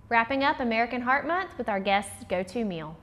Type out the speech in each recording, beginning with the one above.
Wrapping up American Heart Month with our guest's go-to meal.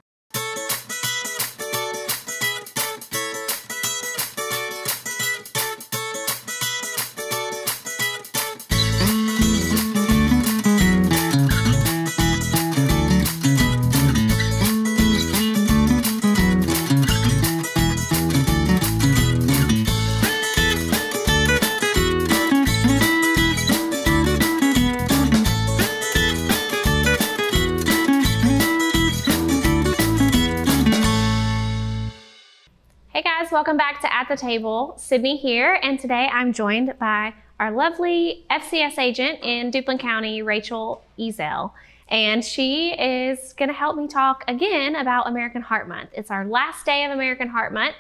Welcome back to At the Table. Sydney here, and today I'm joined by our lovely FCS agent in Duplin County, Rachel Ezzell, and she is going to help me talk again about American Heart Month. It's our last day of American Heart Month,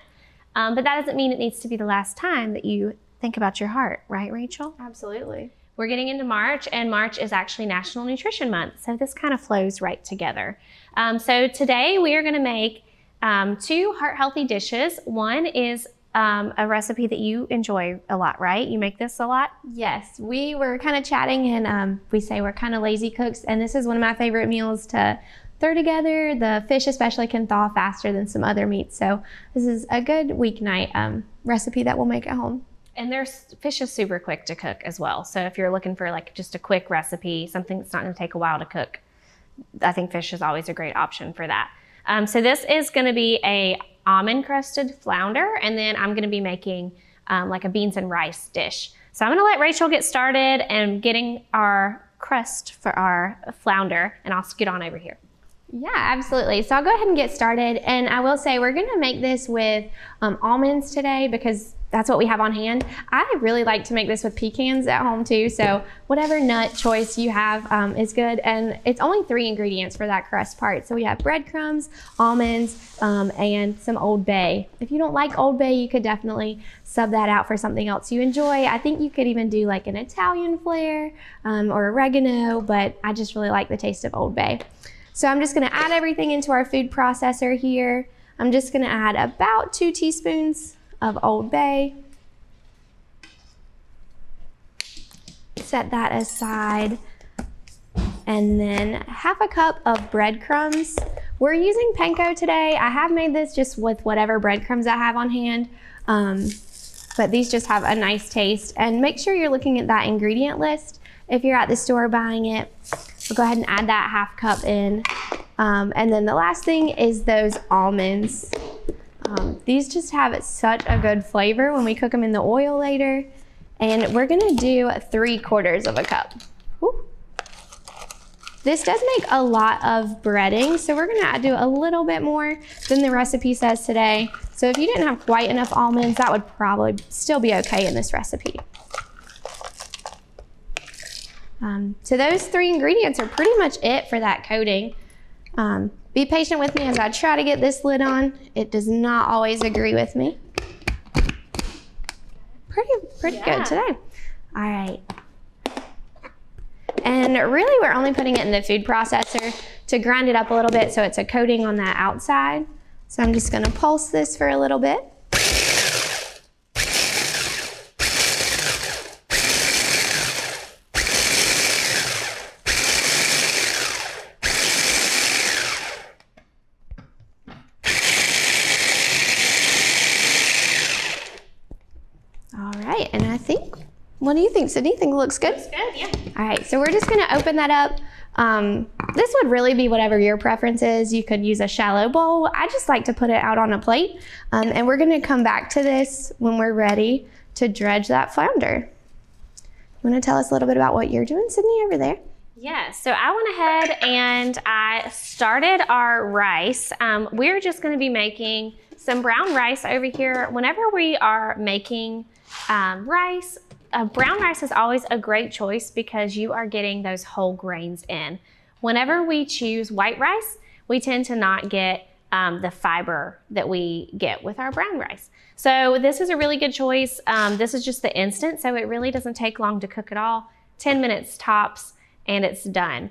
but that doesn't mean it needs to be the last time that you think about your heart, right, Rachel? Absolutely. We're getting into March, and March is actually National Nutrition Month, so this kind of flows right together. So today we are going to make two heart-healthy dishes. One is a recipe that you enjoy a lot, right? You make this a lot? Yes, we were kind of chatting and we say we're kind of lazy cooks, and this is one of my favorite meals to throw together. The fish especially can thaw faster than some other meats, so this is a good weeknight recipe that we'll make at home. And fish is super quick to cook as well. So if you're looking for like just a quick recipe, something that's not going to take a while to cook, I think fish is always a great option for that. So this is going to be a almond crusted flounder, and then I'm going to be making like a beans and rice dish. So I'm going to let Rachel get started and getting our crust for our flounder, and I'll scoot on over here. Yeah, absolutely. So I'll go ahead and get started, and I will say we're going to make this with almonds today because that's what we have on hand. I really like to make this with pecans at home too, so whatever nut choice you have is good. And it's only 3 ingredients for that crust part. So we have breadcrumbs, almonds, and some Old Bay. If you don't like Old Bay, you could definitely sub that out for something else you enjoy. I think you could even do like an Italian flair or oregano, but I just really like the taste of Old Bay. So I'm just gonna add everything into our food processor here. I'm just gonna add about 2 teaspoons of Old Bay. Set that aside. And then half a cup of breadcrumbs. We're using panko today. I have made this just with whatever breadcrumbs I have on hand, but these just have a nice taste. And make sure you're looking at that ingredient list. If you're at the store buying it, so go ahead and add that half cup in. And then the last thing is those almonds. These just have such a good flavor when we cook them in the oil later. And we're gonna do 3/4 of a cup. Woo. This does make a lot of breading, so we're gonna do a little bit more than the recipe says today. So if you didn't have quite enough almonds, that would probably still be okay in this recipe. So those 3 ingredients are pretty much it for that coating. Be patient with me as I try to get this lid on. It does not always agree with me. Pretty good today. All right. And really we're only putting it in the food processor to grind it up a little bit so it's a coating on that outside. So I'm just gonna pulse this for a little bit. And I think, what do you think, Sydney? Think it looks good? Looks good, yeah. All right, so we're just gonna open that up. This would really be whatever your preference is. You could use a shallow bowl. I just like to put it out on a plate. And we're gonna come back to this when we're ready to dredge that flounder. You wanna tell us a little bit about what you're doing, Sydney, over there? Yeah, so I went ahead and I started our rice. We're just gonna be making some brown rice over here. Whenever we are making rice, brown rice is always a great choice because you are getting those whole grains in. Whenever we choose white rice, we tend to not get the fiber that we get with our brown rice. So this is a really good choice. This is just the instant, so it really doesn't take long to cook at all. 10 minutes tops, and it's done.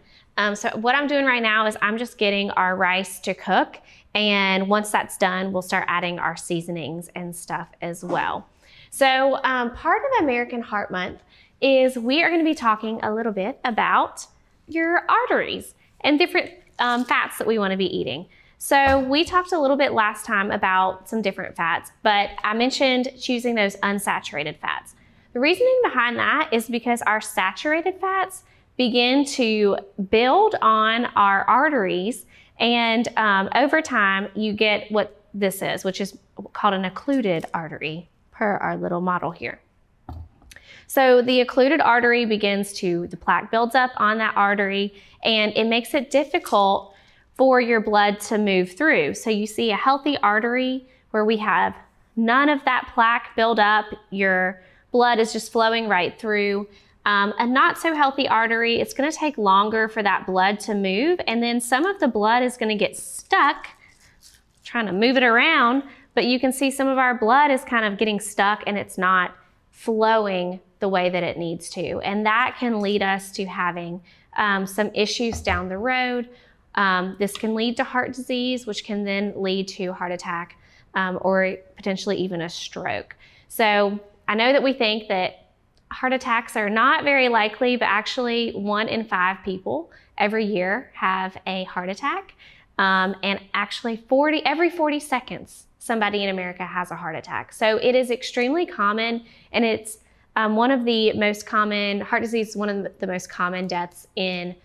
So what I'm doing right now is I'm just getting our rice to cook, and once that's done, we'll start adding our seasonings and stuff as well. So part of American Heart Month is we are going to be talking a little bit about your arteries. and different fats that we want to be eating. So we talked a little bit last time about some different fats, but I mentioned choosing those unsaturated fats. The reasoning behind that is because our saturated fats begin to build on our arteries, and over time you get what this is, which is called an occluded artery, per our little model here. So the occluded artery the plaque builds up on that artery, and it makes it difficult for your blood to move through. So you see a healthy artery where we have none of that plaque build up, your blood is just flowing right through. A not so healthy artery, it's gonna take longer for that blood to move, and then some of the blood is gonna get stuck, trying to move it around, but you can see some of our blood is kind of getting stuck and it's not flowing the way that it needs to. And that can lead us to having some issues down the road. This can lead to heart disease, which can then lead to heart attack or potentially even a stroke. So I know that we think that heart attacks are not very likely, but actually 1 in 5 people every year have a heart attack. And actually every 40 seconds, somebody in America has a heart attack. So it is extremely common, and it's one of the most common, heart disease is one of the most common deaths in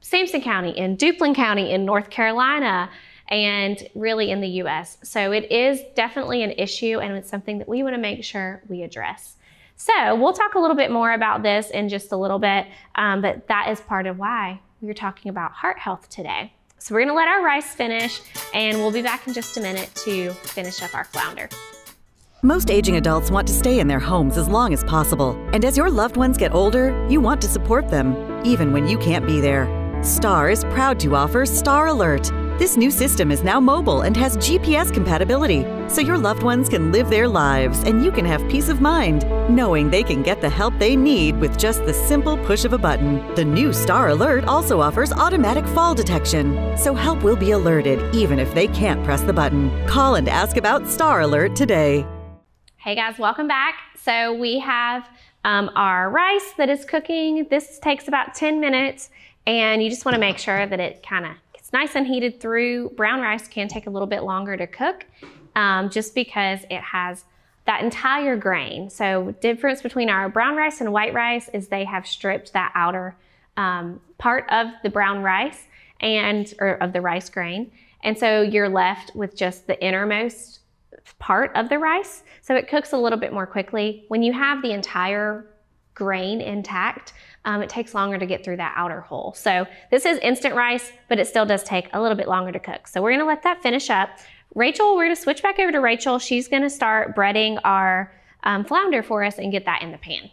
Sampson County, in Duplin County, in North Carolina, and really in the US. So it is definitely an issue, and it's something that we want to make sure we address. So we'll talk a little bit more about this in just a little bit, but that is part of why we're talking about heart health today. So we're gonna let our rice finish, and we'll be back in just a minute to finish up our flounder. Most aging adults want to stay in their homes as long as possible. And as your loved ones get older, you want to support them, even when you can't be there. Star is proud to offer Star Alert. This new system is now mobile and has GPS compatibility, so your loved ones can live their lives and you can have peace of mind, knowing they can get the help they need with just the simple push of a button. The new Star Alert also offers automatic fall detection, so help will be alerted even if they can't press the button. Call and ask about Star Alert today. Hey guys, welcome back. So we have our rice that is cooking. This takes about 10 minutes, and you just want to make sure that it kind of gets nice and heated through. Brown rice can take a little bit longer to cook just because it has that entire grain. So difference between our brown rice and white rice is they have stripped that outer part of the brown rice or of the rice grain. And so you're left with just the innermost part of the rice. So it cooks a little bit more quickly. When you have the entire grain intact, it takes longer to get through that outer hole. So this is instant rice, but it still does take a little bit longer to cook. So we're gonna let that finish up. Rachel, we're gonna switch back over to Rachel. She's gonna start breading our flounder for us and get that in the pan.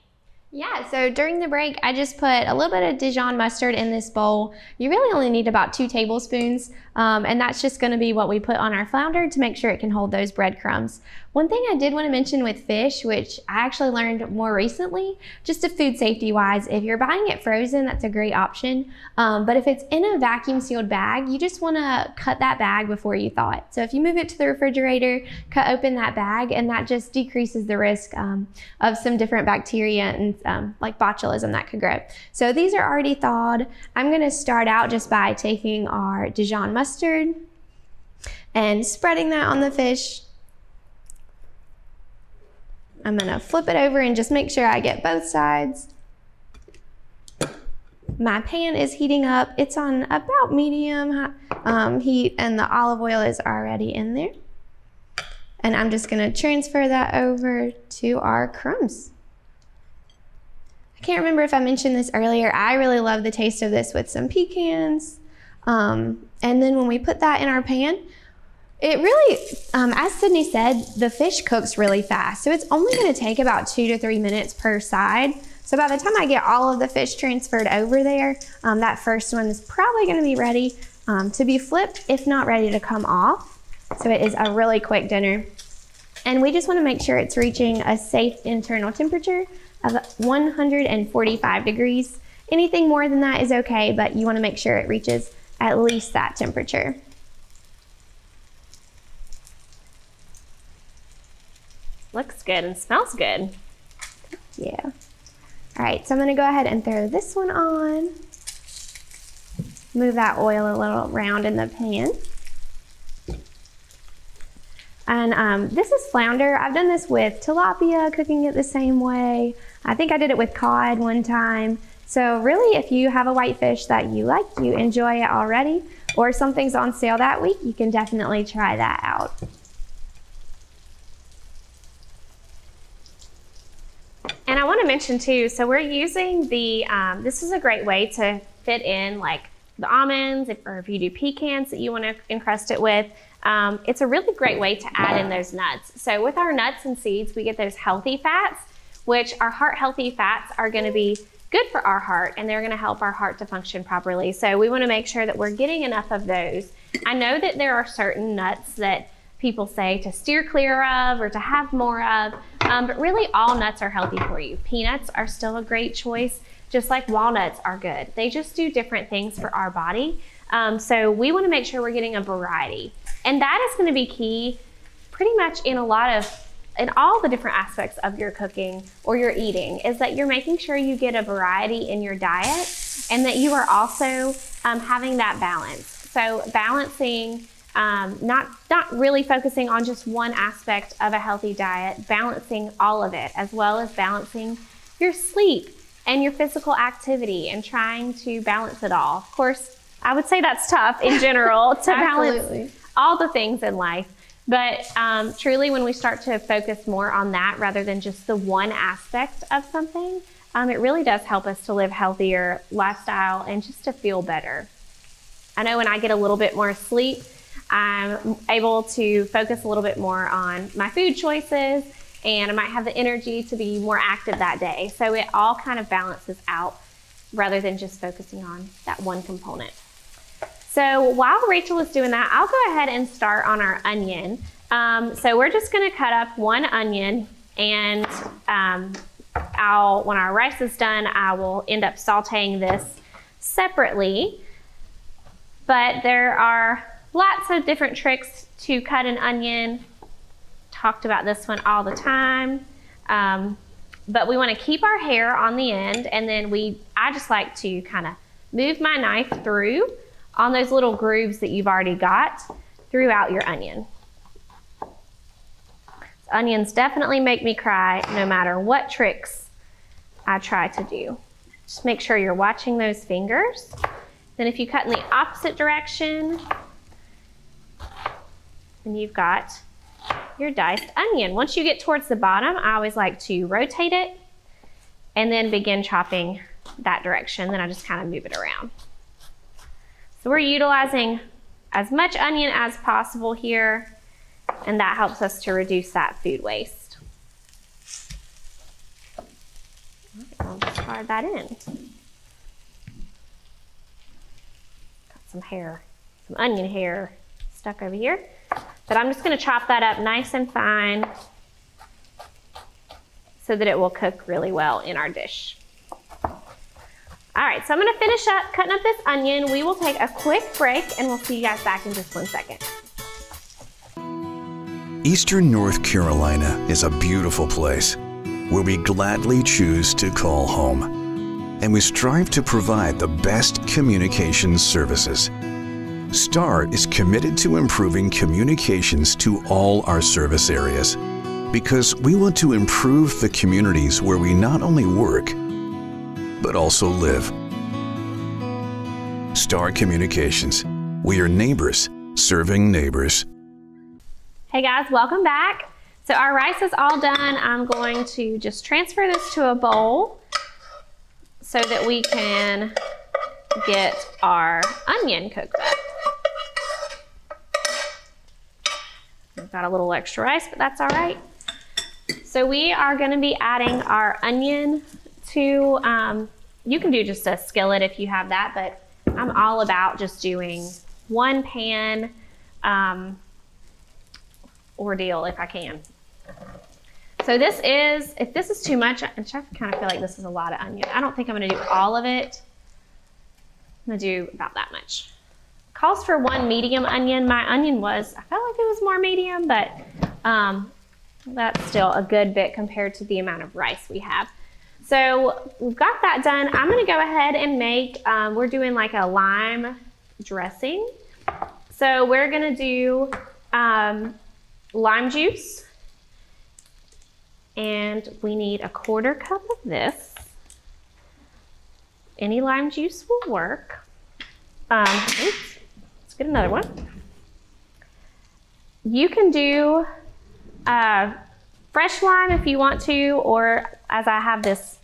Yeah, so during the break, I just put a little bit of Dijon mustard in this bowl. You really only need about 2 tablespoons, and that's just gonna be what we put on our flounder to make sure it can hold those breadcrumbs. One thing I did want to mention with fish, which I actually learned more recently, just to food safety wise, if you're buying it frozen, that's a great option. But if it's in a vacuum sealed bag, you just want to cut that bag before you thaw it. So if you move it to the refrigerator, cut open that bag, and that just decreases the risk of some different bacteria and like botulism that could grow. So these are already thawed. I'm going to start out just by taking our Dijon mustard and spreading that on the fish. I'm gonna flip it over and just make sure I get both sides. My pan is heating up. It's on about medium heat, and the olive oil is already in there. And I'm just gonna transfer that over to our crumbs. I can't remember if I mentioned this earlier. I really love the taste of this with some pecans. And then when we put that in our pan, it really, as Sydney said, the fish cooks really fast. So it's only gonna take about 2 to 3 minutes per side. So by the time I get all of the fish transferred over there, that first one is probably gonna be ready to be flipped, if not ready to come off. So it is a really quick dinner. And we just wanna make sure it's reaching a safe internal temperature of 145 degrees. Anything more than that is okay, but you wanna make sure it reaches at least that temperature. Looks good and smells good. Yeah. All right, so I'm gonna go ahead and throw this one on. Move that oil a little around in the pan. And this is flounder. I've done this with tilapia, cooking it the same way. I think I did it with cod one time. So really, if you have a whitefish that you like, you enjoy it already, or something's on sale that week, you can definitely try that out. And I want to mention too, so we're using the, this is a great way to fit in like the almonds, or if you do pecans that you want to encrust it with. It's a really great way to add in those nuts. So with our nuts and seeds, we get those healthy fats, which our heart healthy fats are going to be good for our heart, and they're going to help our heart to function properly. So we want to make sure that we're getting enough of those. I know that there are certain nuts that people say to steer clear of or to have more of, but really all nuts are healthy for you. Peanuts are still a great choice, just like walnuts are good. They just do different things for our body. So we want to make sure we're getting a variety. And that is going to be key pretty much in all the different aspects of your cooking or your eating, is that you're making sure you get a variety in your diet, and that you are also having that balance. So balancing, not really focusing on just one aspect of a healthy diet, balancing all of it, as well as balancing your sleep and your physical activity, and trying to balance it all. Of course, I would say that's tough in general to balance all the things in life. But truly, when we start to focus more on that rather than just the one aspect of something, it really does help us to live healthier lifestyle and just to feel better. I know when I get a little bit more sleep, I'm able to focus a little bit more on my food choices, and I might have the energy to be more active that day. So it all kind of balances out rather than just focusing on that one component. So while Rachel is doing that, I'll go ahead and start on our onion. So we're just gonna cut up one onion, and when our rice is done, I will end up sauteing this separately. But there are lots of different tricks to cut an onion. Talked about this one all the time. But we wanna keep our hair on the end, and then I just like to kind of move my knife through on those little grooves that you've already got throughout your onion. Onions definitely make me cry no matter what tricks I try to do. Just make sure you're watching those fingers. Then if you cut in the opposite direction, then you've got your diced onion. Once you get towards the bottom, I always like to rotate it and then begin chopping that direction. Then I just kind of move it around. So we're utilizing as much onion as possible here, and that helps us to reduce that food waste. I'll discard that in. Got some hair, some onion hair stuck over here. But I'm just gonna chop that up nice and fine so that it will cook really well in our dish. All right, so I'm gonna finish up cutting up this onion. We will take a quick break, and we'll see you guys back in just 1 second. Eastern North Carolina is a beautiful place where we gladly choose to call home, and we strive to provide the best communications services. STAR is committed to improving communications to all our service areas because we want to improve the communities where we not only work, but also live. STAR Communications. We are neighbors serving neighbors. Hey guys, welcome back. So our rice is all done. I'm going to just transfer this to a bowl so that we can get our onion cooked up. We've got a little extra rice, but that's all right. So we are going to be adding our onion to, you can do just a skillet if you have that, but I'm all about just doing one pan ordeal if I can. So this is, if this is too much, I kind of feel like this is a lot of onion. I don't think I'm going to do all of it. I'm going to do about that much. Calls for one medium onion. My onion was, I felt like it was more medium, but that's still a good bit compared to the amount of rice we have. So we've got that done. I'm gonna go ahead and make, we're doing like a lime dressing. So we're gonna do lime juice, and we need a 1/4 cup of this. Any lime juice will work. Oops, let's get another one. You can do fresh lime if you want to, or as I have this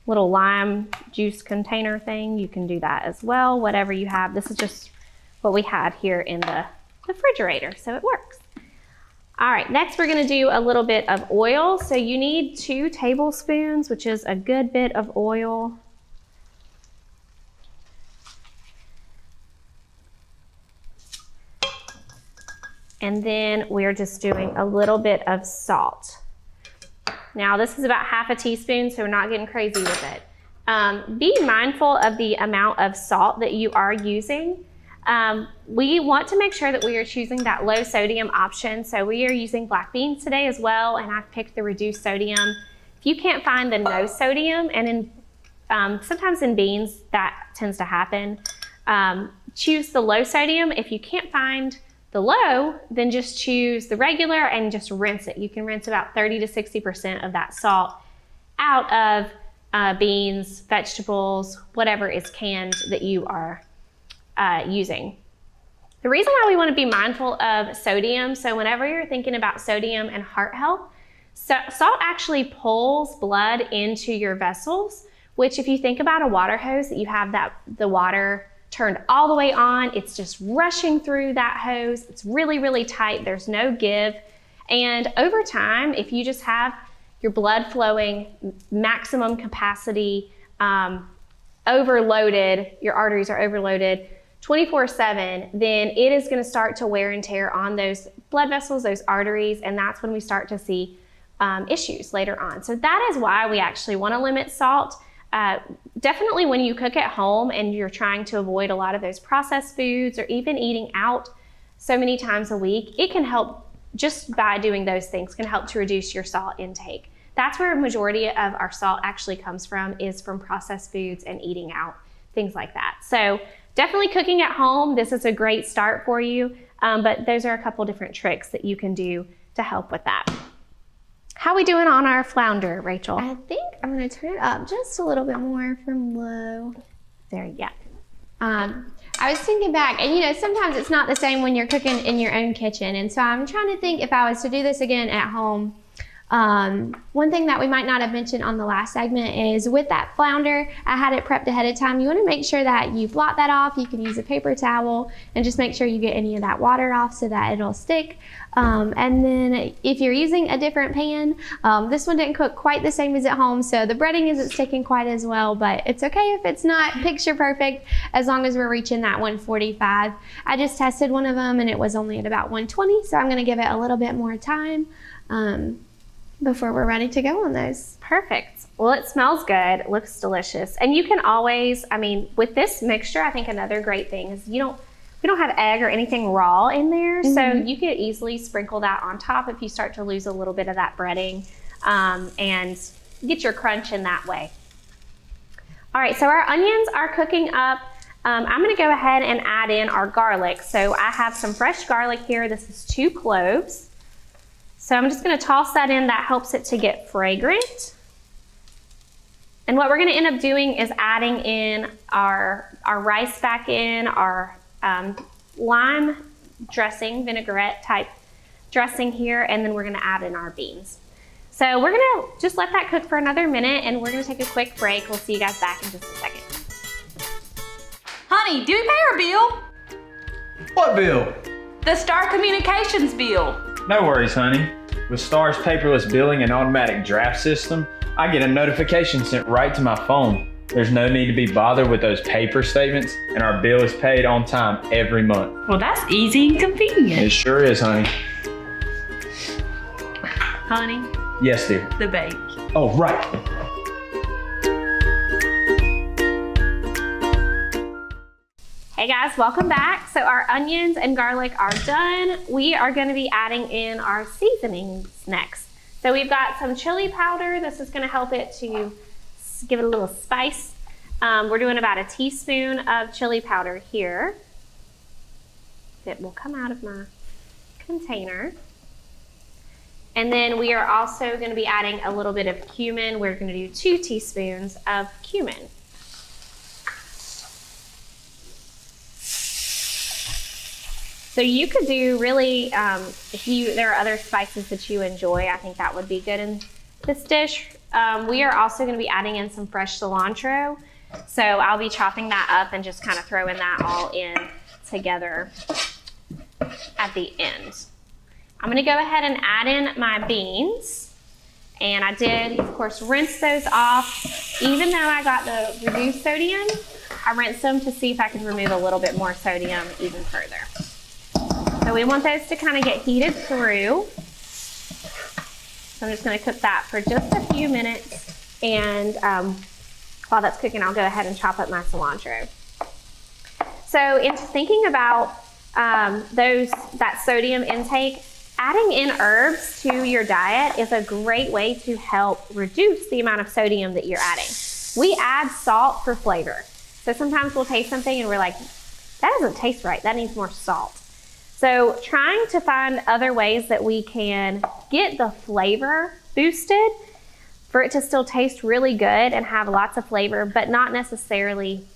little lime juice container thing, you can do that as well, whatever you have. This is just what we had here in the refrigerator, so it works. All right, next we're gonna do a little bit of oil. So you need 2 tablespoons, which is a good bit of oil. And then we're just doing a little bit of salt. Now this is about 1/2 teaspoon, so we're not getting crazy with it. Be mindful of the amount of salt that you are using. We want to make sure that we are choosing that low sodium option. So we are using black beans today as well, and I've picked the reduced sodium. If you can't find the no sodium, and sometimes in beans that tends to happen, choose the low sodium. If you can't find the low, then just choose the regular and just rinse it. You can rinse about 30 to 60% of that salt out of beans, vegetables, whatever is canned that you are using. The reason why we want to be mindful of sodium, so whenever you're thinking about sodium and heart health, salt actually pulls blood into your vessels, which if you think about a water hose, that you have the water turned all the way on, it's just rushing through that hose. It's really, really tight. There's no give. And over time, if you just have your blood flowing maximum capacity, overloaded, your arteries are overloaded 24/7, then it is going to start to wear and tear on those blood vessels, those arteries, and that's when we start to see issues later on. So that is why we actually want to limit salt. Definitely when you cook at home and you're trying to avoid a lot of those processed foods or even eating out so many times a week, it can help, just by doing those things, can help to reduce your salt intake. That's where a majority of our salt actually comes from, is from processed foods and eating out, things like that. So definitely cooking at home, this is a great start for you, but those are a couple different tricks that you can do to help with that. How are we doing on our flounder, Rachel? I think I'm gonna turn it up just a little bit more from low. There you go. I was thinking back, and you know, sometimes it's not the same when you're cooking in your own kitchen. And so I'm trying to think if I was to do this again at home. One thing that we might not have mentioned on the last segment is with that flounder, I had it prepped ahead of time. You want to make sure that you blot that off. You can use a paper towel and just make sure you get any of that water off so that it'll stick. And then if you're using a different pan, this one didn't cook quite the same as at home, so the breading isn't sticking quite as well, but it's okay if it's not picture perfect as long as we're reaching that 145. I just tested one of them and it was only at about 120, so I'm going to give it a little bit more time before we're ready to go on those. Perfect. Well, it smells good. It looks delicious. And you can always, I mean, with this mixture, I think another great thing is we don't have egg or anything raw in there. Mm-hmm. So you could easily sprinkle that on top if you start to lose a little bit of that breading, and get your crunch in that way. All right, so our onions are cooking up. I'm gonna go ahead and add in our garlic. So I have some fresh garlic here. This is 2 cloves. So I'm just gonna toss that in. That helps it to get fragrant. And what we're gonna end up doing is adding in our rice back in, our lime dressing, vinaigrette type dressing here, and then we're gonna add in our beans. So we're gonna just let that cook for another minute, and we're gonna take a quick break. We'll see you guys back in just a second. Honey, do we pay our bill? What bill? The Star Communications bill. No worries, honey. With Star's paperless billing and automatic draft system, I get a notification sent right to my phone. There's no need to be bothered with those paper statements, and our bill is paid on time every month. Well, that's easy and convenient. It sure is, honey. Honey? Yes, dear. The bake. Oh, right. Hey guys, welcome back. So our onions and garlic are done. We are gonna be adding in our seasonings next. So we've got some chili powder. This is gonna help it to just give it a little spice. We're doing about a teaspoon of chili powder here. That will come out of my container. And then we are also going to be adding a little bit of cumin. We're going to do 2 teaspoons of cumin. So you could do really, if there are other spices that you enjoy, I think that would be good in this dish. We are also going to be adding in some fresh cilantro. So I'll be chopping that up and just kind of throwing that all in together at the end. I'm going to go ahead and add in my beans. And I did, of course, rinse those off. Even though I got the reduced sodium, I rinsed them to see if I could remove a little bit more sodium even further. So we want those to kind of get heated through. So I'm just going to cook that for just a few minutes. And while that's cooking, I'll go ahead and chop up my cilantro. So in thinking about that sodium intake, adding in herbs to your diet is a great way to help reduce the amount of sodium that you're adding. We add salt for flavor. So sometimes we'll taste something and we're like, that doesn't taste right, that needs more salt. So trying to find other ways that we can get the flavor boosted for it to still taste really good and have lots of flavor, but not necessarily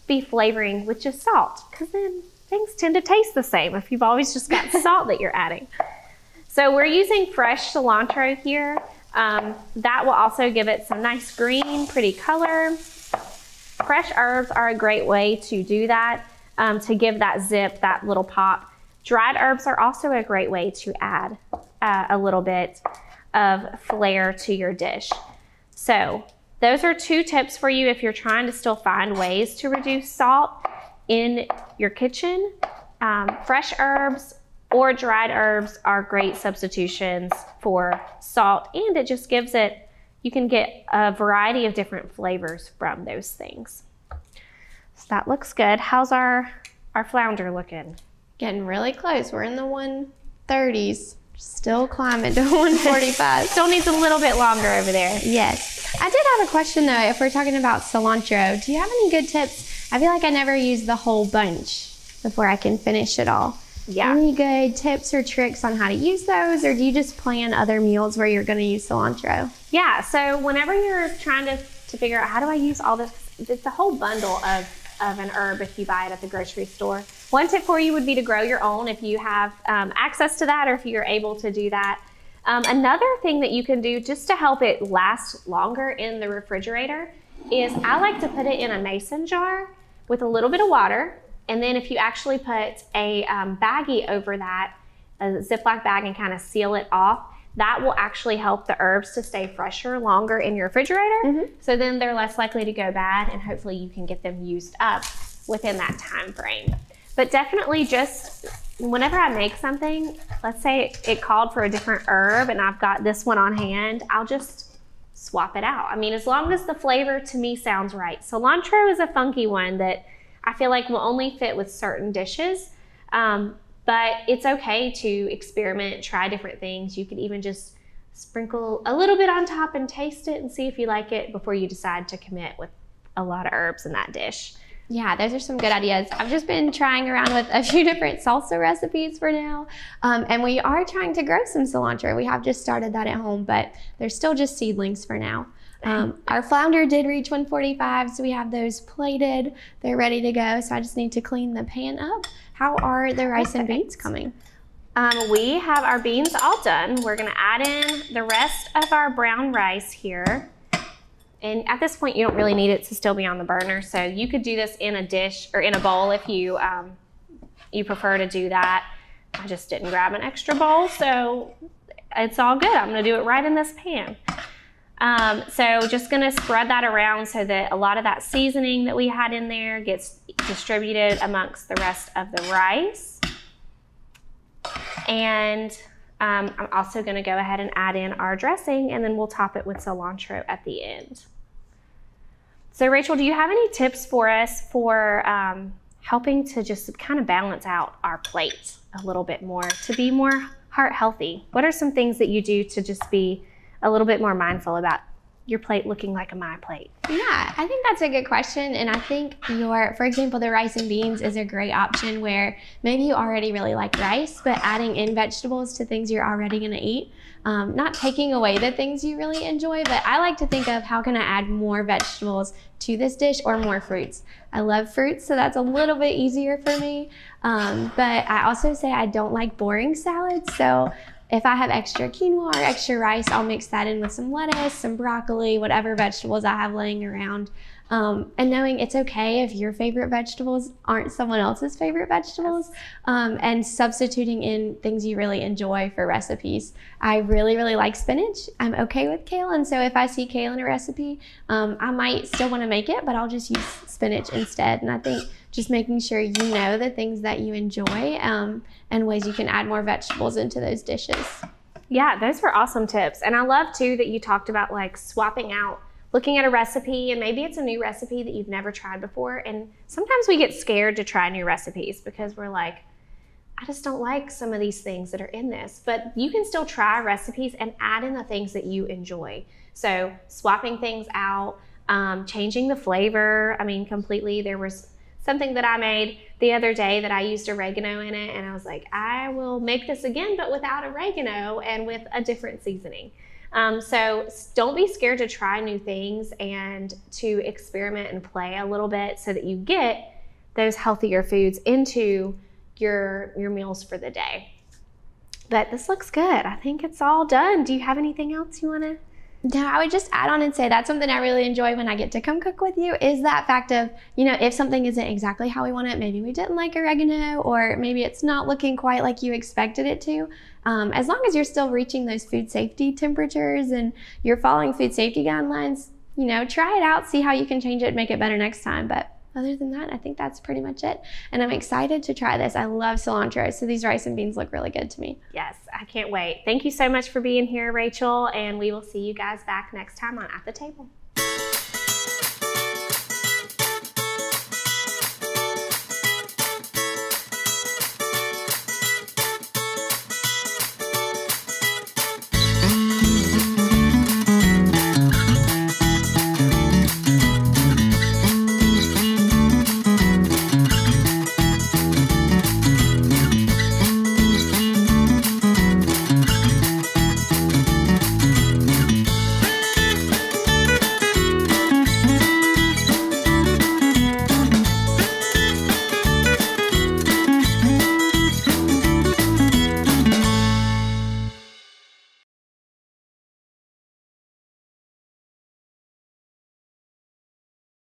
be flavoring with just salt, because then things tend to taste the same if you've always just got salt that you're adding. So we're using fresh cilantro here. That will also give it some nice green, pretty color. Fresh herbs are a great way to do that, to give that zip, that little pop. Dried herbs are also a great way to add a little bit of flair to your dish. So those are 2 tips for you if you're trying to still find ways to reduce salt in your kitchen. Fresh herbs or dried herbs are great substitutions for salt, and it just gives it, you can get a variety of different flavors from those things. So that looks good. How's our flounder looking? Getting really close. We're in the 130s. Still climbing to 145. Still needs a little bit longer over there. Yes. I did have a question though, if we're talking about cilantro. Do you have any good tips? I feel like I never use the whole bunch before I can finish it all. Yeah. Any good tips or tricks on how to use those, or do you just plan other meals where you're going to use cilantro? Yeah, so whenever you're trying to figure out how do I use all this, it's a whole bundle of an herb if you buy it at the grocery store. One tip for you would be to grow your own if you have access to that, or if you're able to do that. Another thing that you can do just to help it last longer in the refrigerator is I like to put it in a mason jar with a little bit of water. And then if you actually put a baggie over that, a Ziploc bag, and kind of seal it off, that will actually help the herbs to stay fresher longer in your refrigerator. So then they're less likely to go bad, and hopefully you can get them used up within that time frame. But definitely just whenever I make something, let's say it called for a different herb and I've got this one on hand, I'll just swap it out. I mean, as long as the flavor to me sounds right. Cilantro is a funky one that I feel like will only fit with certain dishes, but it's okay to experiment, try different things. You could even just sprinkle a little bit on top and taste it and see if you like it before you decide to commit with a lot of herbs in that dish. Yeah, those are some good ideas. I've just been trying around with a few different salsa recipes for now, and we are trying to grow some cilantro. We have just started that at home, but they're still just seedlings for now. Our flounder did reach 145, so we have those plated. They're ready to go, so I just need to clean the pan up. How are the rice and beans coming? We have our beans all done. We're gonna add in the rest of our brown rice here. And at this point, you don't really need it to still be on the burner, so you could do this in a dish or in a bowl if you you prefer to do that. I just didn't grab an extra bowl, so it's all good. I'm gonna do it right in this pan. So just gonna spread that around so that a lot of that seasoning that we had in there gets distributed amongst the rest of the rice. And I'm also gonna go ahead and add in our dressing, and then we'll top it with cilantro at the end. So Rachel, do you have any tips for us for helping to just kind of balance out our plate a little bit more, to be more heart healthy? What are some things that you do to just be a little bit more mindful about your plate looking like my plate? Yeah, I think that's a good question. And I think for example, the rice and beans is a great option where maybe you already really like rice, but adding in vegetables to things you're already gonna eat. Not taking away the things you really enjoy, but I like to think of how can I add more vegetables to this dish or more fruits. I love fruits, so that's a little bit easier for me. But I also say I don't like boring salads, so if I have extra quinoa or extra rice, I'll mix that in with some lettuce, some broccoli, whatever vegetables I have laying around. And knowing it's okay if your favorite vegetables aren't someone else's favorite vegetables, and substituting in things you really enjoy for recipes. I really, really like spinach. I'm okay with kale, and so if I see kale in a recipe, I might still want to make it, but I'll just use spinach instead. And I think just making sure you know the things that you enjoy, and ways you can add more vegetables into those dishes. Yeah, those were awesome tips. And I love too that you talked about like swapping out, looking at a recipe, and maybe it's a new recipe that you've never tried before. And sometimes we get scared to try new recipes because we're like, I just don't like some of these things that are in this. But you can still try recipes and add in the things that you enjoy. So swapping things out, changing the flavor. I mean, completely. There was something that I made the other day that I used oregano in it, and I was like, I will make this again, but without oregano and with a different seasoning. So don't be scared to try new things and to experiment and play a little bit so that you get those healthier foods into your meals for the day. But this looks good. I think it's all done. Do you have anything else you want to? No, I would just add on and say that's something I really enjoy when I get to come cook with you, is that fact of, if something isn't exactly how we want it, maybe we didn't like oregano, or maybe it's not looking quite like you expected it to. As long as you're still reaching those food safety temperatures and you're following food safety guidelines, try it out, see how you can change it, make it better next time. But other than that, I think that's pretty much it. And I'm excited to try this. I love cilantro, so these rice and beans look really good to me. Yes, I can't wait. Thank you so much for being here, Rachel, and we will see you guys back next time on At the Table.